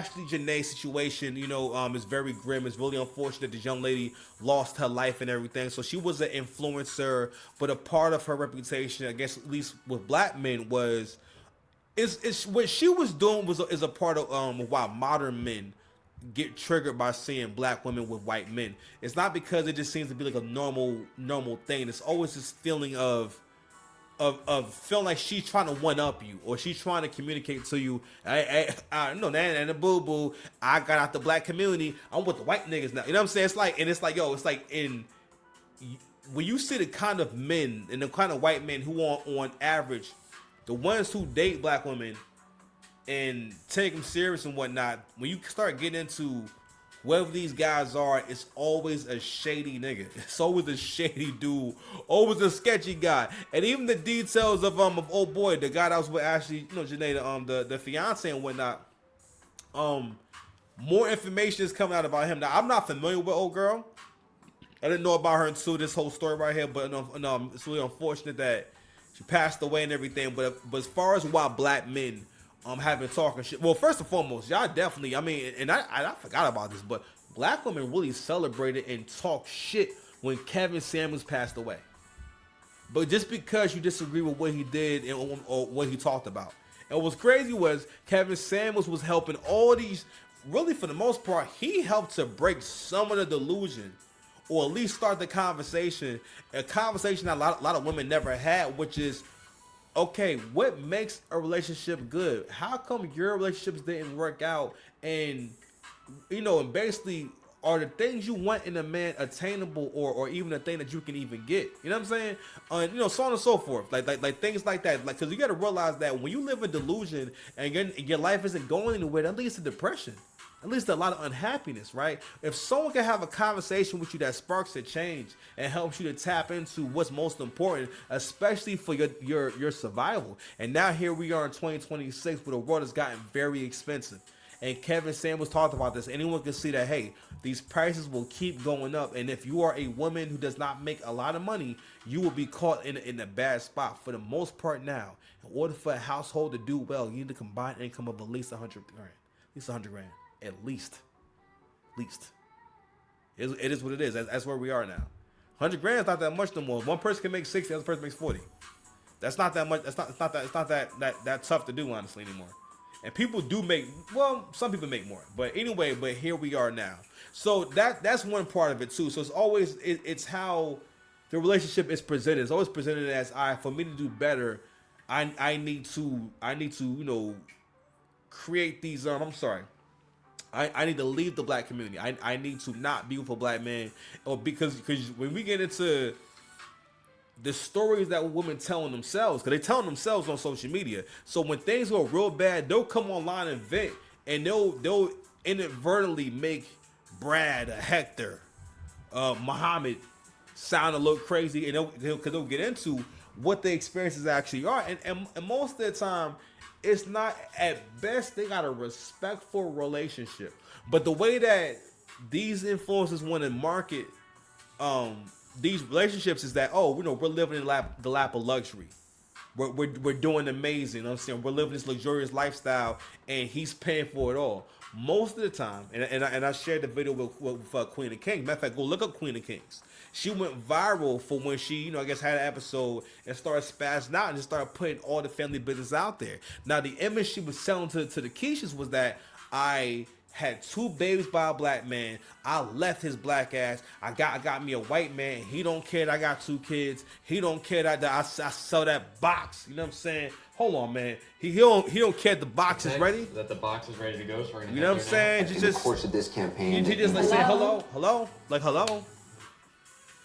Ashley Janaee situation, is very grim. It's really unfortunate this young lady lost her life and everything. So she was an influencer, but a part of her reputation, I guess, at least with black men, was is what she was doing is a part of why modern men get triggered by seeing black women with white men. It's not because it just seems to be like a normal thing. It's always this feeling of feeling like she's trying to one up you, or she's trying to communicate to you. I know that and the boo boo. I got out the black community. I'm with the white niggas now. You know what I'm saying? It's like yo, it's like in when you see the kind of men and the kind of white men who are on average, the ones who date black women and take them serious and whatnot. When you start getting into whoever these guys are, it's always a shady nigga. It's always a shady dude, always a sketchy guy. And even the details of old boy, the guy that was with Ashley, Janae, the fiance and whatnot. More information is coming out about him. Now I'm not familiar with old girl. I didn't know about her until this whole story right here. But no, it's really unfortunate that she passed away and everything. But as far as why black men have been talking shit. Well, first and foremost, y'all definitely. I mean, and I forgot about this, but black women really celebrated and talked shit when Kevin Samuels passed away. But just because you disagree with what he did and or what he talked about, and what's crazy was Kevin Samuels was helping all these. Really, for the most part, he helped to break some of the delusion, or at least start the conversation. A conversation that a lot of women never had, which is, okay, what makes a relationship good? How come your relationships didn't work out? And and basically, are the things you want in a man attainable, or even a thing that you can even get? You know what I'm saying? So on and so forth. Like things like that. Like, because you got to realize that when you live in delusion and your life isn't going anywhere, that leads to depression. At least a lot of unhappiness, right? If someone can have a conversation with you that sparks a change and helps you to tap into what's most important, especially for your survival. And now here we are in 2026, where the world has gotten very expensive. And Kevin Samuels talked about this. Anyone can see that, hey, these prices will keep going up. And if you are a woman who does not make a lot of money, you will be caught in a bad spot. For the most part now, in order for a household to do well, you need a combined income of at least 100 grand. At least 100 grand. At least. It is what it is. That's where we are now. 100 grand is not that much no more. One person can make 60, the other person makes 40. That's not that much. It's not that tough to do, honestly, anymore. And people do make, well, some people make more. But anyway, here we are now. So that's one part of it too. So it's always it's how the relationship is presented. It's always presented as, all right, for me to do better, I need to create these I'm sorry. I need to leave the black community. I need to not be with a black man, or because when we get into the stories that women telling themselves, because they telling themselves on social media. So when things go real bad, they'll come online and vent, and they'll inadvertently make Brad, Hector, Muhammad sound a little crazy, and they'll get into what the experiences actually are, and most of the time, it's not, at best, they got a respectful relationship. But the way that these influencers want to market these relationships is that, we're living in the lap of luxury. We're doing amazing. You know what I'm saying? We're living this luxurious lifestyle, and he's paying for it all. Most of the time, and I shared the video with Queen of Kings. Matter of fact, go look up Queen of Kings. She went viral for when she, I guess, had an episode and started spazzing out and just started putting all the family business out there. Now, the image she was selling to the Keishas was that I had 2 babies by a black man. I left his black ass. I got me a white man. He don't care that I got 2 kids. He don't care that I sell that box. You know what I'm saying? Hold on, man. He don't care if the box is ready. That the box is ready to go. So we're gonna. You know what I'm saying? In the course of this campaign, he just like saying hello, like hello.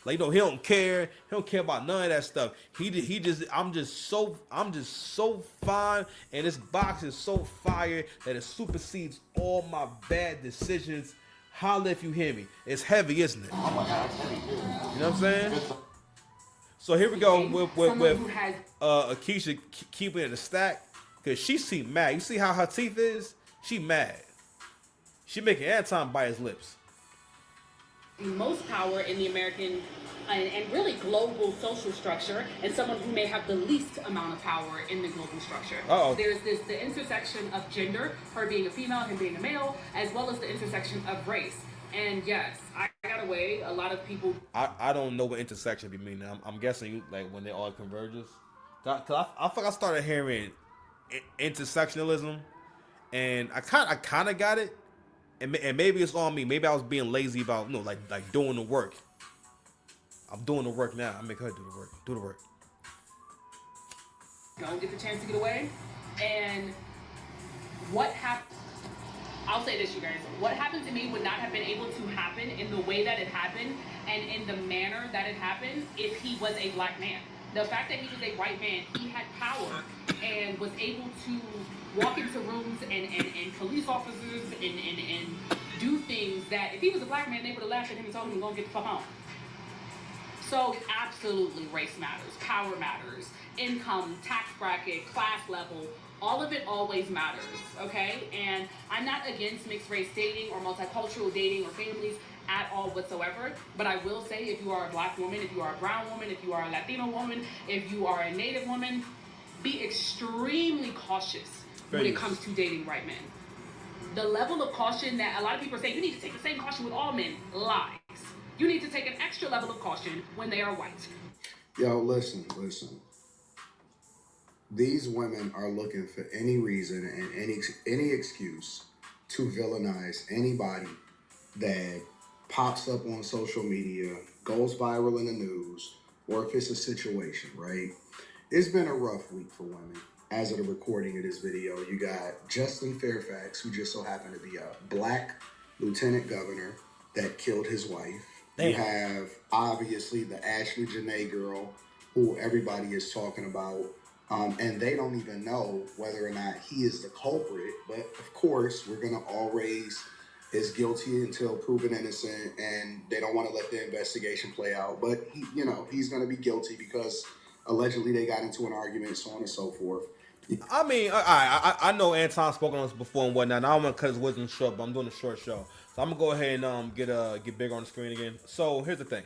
Like, he don't care. He don't care about none of that stuff. He just I'm just so fine, and this box is so fire that it supersedes all my bad decisions. Holla if you hear me. It's heavy, isn't it? Oh my god, it's heavy too. You know what I'm saying? So here we go with Akeisha keeping it in the stack, because she seemed mad. You see how her teeth is? She mad. She making Anton bite his lips. the most power in the American and really global social structure, and someone who may have the least amount of power in the global structure. Uh-oh. There's the intersection of gender, her being a female, him being a male, as well as the intersection of race. And yes, I got away. A lot of people. I don't know what intersection be meaning. I'm guessing you like when they all converges. Cause I think I started hearing intersectionalism, and I kind of got it, and maybe it's on me. Maybe I was being lazy about like doing the work. I'm doing the work now. I make her do the work. Do the work. Don't get the chance to get away. And what happened? I'll say this, you guys. What happened to me would not have been able to happen in the way that it happened and in the manner that it happened if he was a black man. The fact that he was a white man, he had power and was able to walk into rooms and police officers and do things that if he was a black man, they would have laughed at him and told him to go and get the fuck home. So absolutely, race matters, power matters, income, tax bracket, class level, all of it always matters, okay? And I'm not against mixed race dating or multicultural dating or families at all whatsoever, but I will say if you are a black woman, if you are a brown woman, if you are a Latino woman, if you are a Native woman, be extremely cautious when it comes to dating white men. The level of caution that a lot of people are saying, you need to take the same caution with all men, lies. You need to take an extra level of caution when they are white. Yo, listen. These women are looking for any reason and any excuse to villainize anybody that pops up on social media, goes viral in the news, or if it's a situation, right? It's been a rough week for women. As of the recording of this video, you got Justin Fairfax, who just so happened to be a black lieutenant governor that killed his wife. Damn. You have, obviously, the Ashley Janaee girl, who everybody is talking about, and they don't even know whether or not he is the culprit. But, of course, we're going to always is guilty until proven innocent, and they don't want to let the investigation play out. But, he's going to be guilty because allegedly they got into an argument, so on and so forth. I mean, I know Anton spoke on this before and whatnot. And I don't want to cut his wisdom short, but I'm doing a short show. So I'm going to go ahead and get bigger on the screen again. So here's the thing.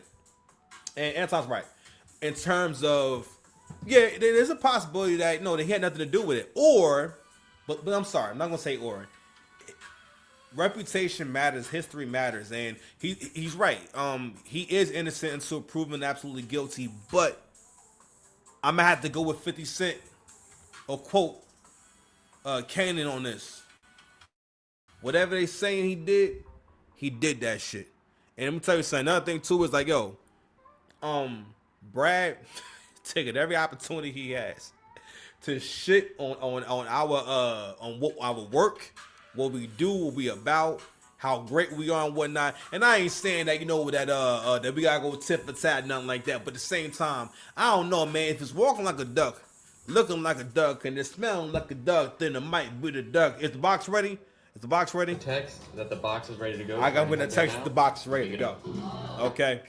And Anton's right. In terms of, yeah, there's a possibility that, no, he had nothing to do with it. Or, but I'm sorry, I'm not going to say or. Reputation matters, history matters, and he's right. He is innocent until proven absolutely guilty, but I'm going to have to go with 50 Cent or quote Kanan on this. Whatever they saying he did that shit. And let me tell you something. Another thing too is like, yo, Brad taking every opportunity he has to shit on our work, what we do, what we about, how great we are and whatnot. And I ain't saying that that we gotta go tit for tat, nothing like that. But at the same time, I don't know, man. If it's walking like a duck, looking like a duck, and it's smelling like a duck, then it might be the duck. Is the box ready? Is the box ready? Text that the box is ready to go. I got when the text the box is ready to go. Okay.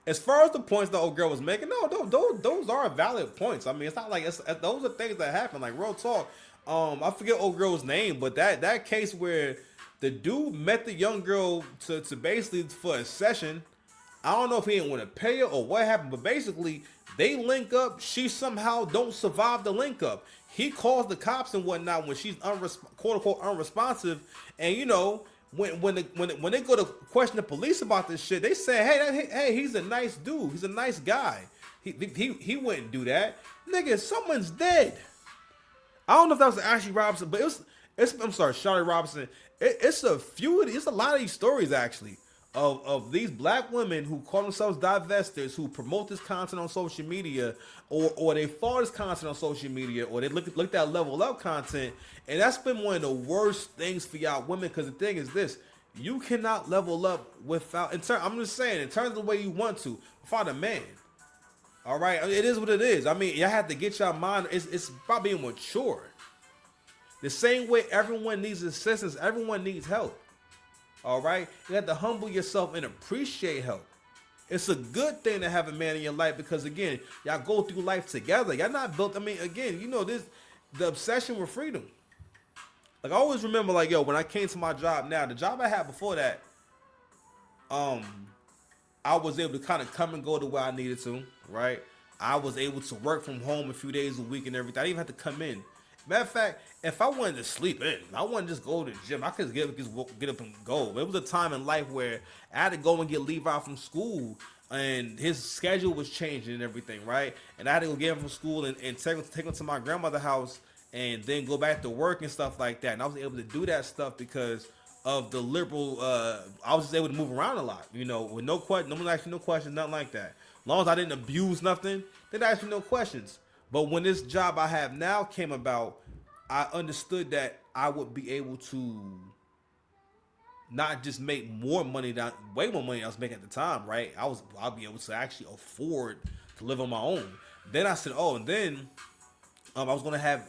As far as the points the old girl was making, no, those are valid points. I mean, it's not like those are things that happen. Like real talk. I forget old girl's name, but that case where the dude met the young girl to basically for a session. I don't know if he didn't want to pay her or what happened, but basically they link up. She somehow don't survive the link up. He calls the cops and whatnot when she's quote unquote unresponsive. And when they go to question the police about this shit, they say, hey, he's a nice dude. He's a nice guy. He wouldn't do that. Nigga, someone's dead. I don't know if that was Ashley Robinson, but I'm sorry, Charlotte Robinson. It's a lot of these stories actually of these black women who call themselves divestors, who promote this content on social media, or they follow this content on social media, or they look at level up content, and that's been one of the worst things for y'all women. Because the thing is this: you cannot level up without. I'm just saying, in terms of the way you want to, without a man. All right, it is what it is. I mean, you have to get your mind. It's about being mature. The same way everyone needs assistance, everyone needs help. All right, you have to humble yourself and appreciate help. It's a good thing to have a man in your life because again, y'all go through life together. Y'all not built. I mean, again, this the obsession with freedom. Like I always remember, like yo, when I came to my job now, the job I had before that, I was able to kind of come and go to where I needed to, right? I was able to work from home a few days a week and everything. I didn't even have to come in. Matter of fact, if I wanted to sleep in, I wanted to just go to the gym. I could get up and go. There was a time in life where I had to go and get Levi from school, and his schedule was changing and everything, right? And I had to go get him from school and take him to my grandmother's house and then go back to work and stuff like that. And I was able to do that stuff because of the liberal. I was just able to move around a lot, you know, with no question. No one asked me no questions, nothing like that. As long as I didn't abuse nothing, they didn't ask me no questions. But when this job I have now came about, I understood that I would be able to not just make more money than way more money I was making at the time, right? I'll be able to actually afford to live on my own. Then I said, oh, and then I was gonna have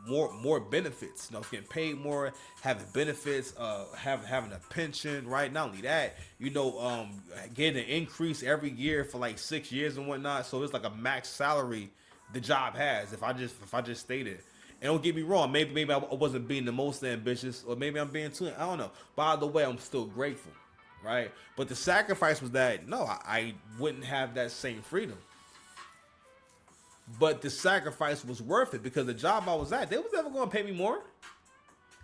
more benefits. You know, I was getting paid more, having benefits, having a pension. Right, not only that, getting an increase every year for like 6 years and whatnot. So it's like a max salary the job has if I just stayed it. And don't get me wrong, maybe I wasn't being the most ambitious, or maybe I'm being too. I don't know. By the way, I'm still grateful, right? But the sacrifice was that no, I wouldn't have that same freedom. But the sacrifice was worth it because the job I was at, they was never going to pay me more.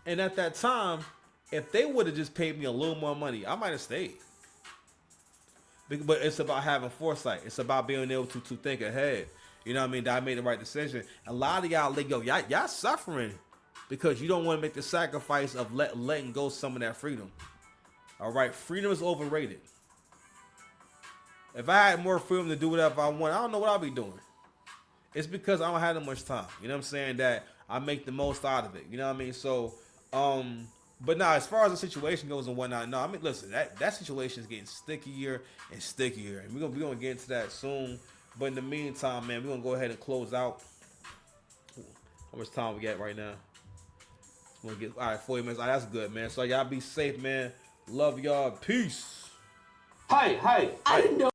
And at that time, if they would have just paid me a little more money, I might have stayed. But it's about having foresight. It's about being able to think ahead. You know what I mean? That I made the right decision. A lot of y'all, y'all suffering because you don't want to make the sacrifice of letting go some of that freedom. All right, freedom is overrated. If I had more freedom to do whatever I want, I don't know what I'll be doing. It's because I don't have that much time. You know what I'm saying? That I make the most out of it. You know what I mean? So, but now as far as the situation goes and whatnot, no, I mean, listen, that situation is getting stickier and stickier, and we're gonna get into that soon. But in the meantime, man, we're gonna go ahead and close out. How much time we got right now? We're gonna get all right, 40 minutes. All right, that's good, man. So y'all be safe, man. Love y'all. Peace. Hi. I didn't know.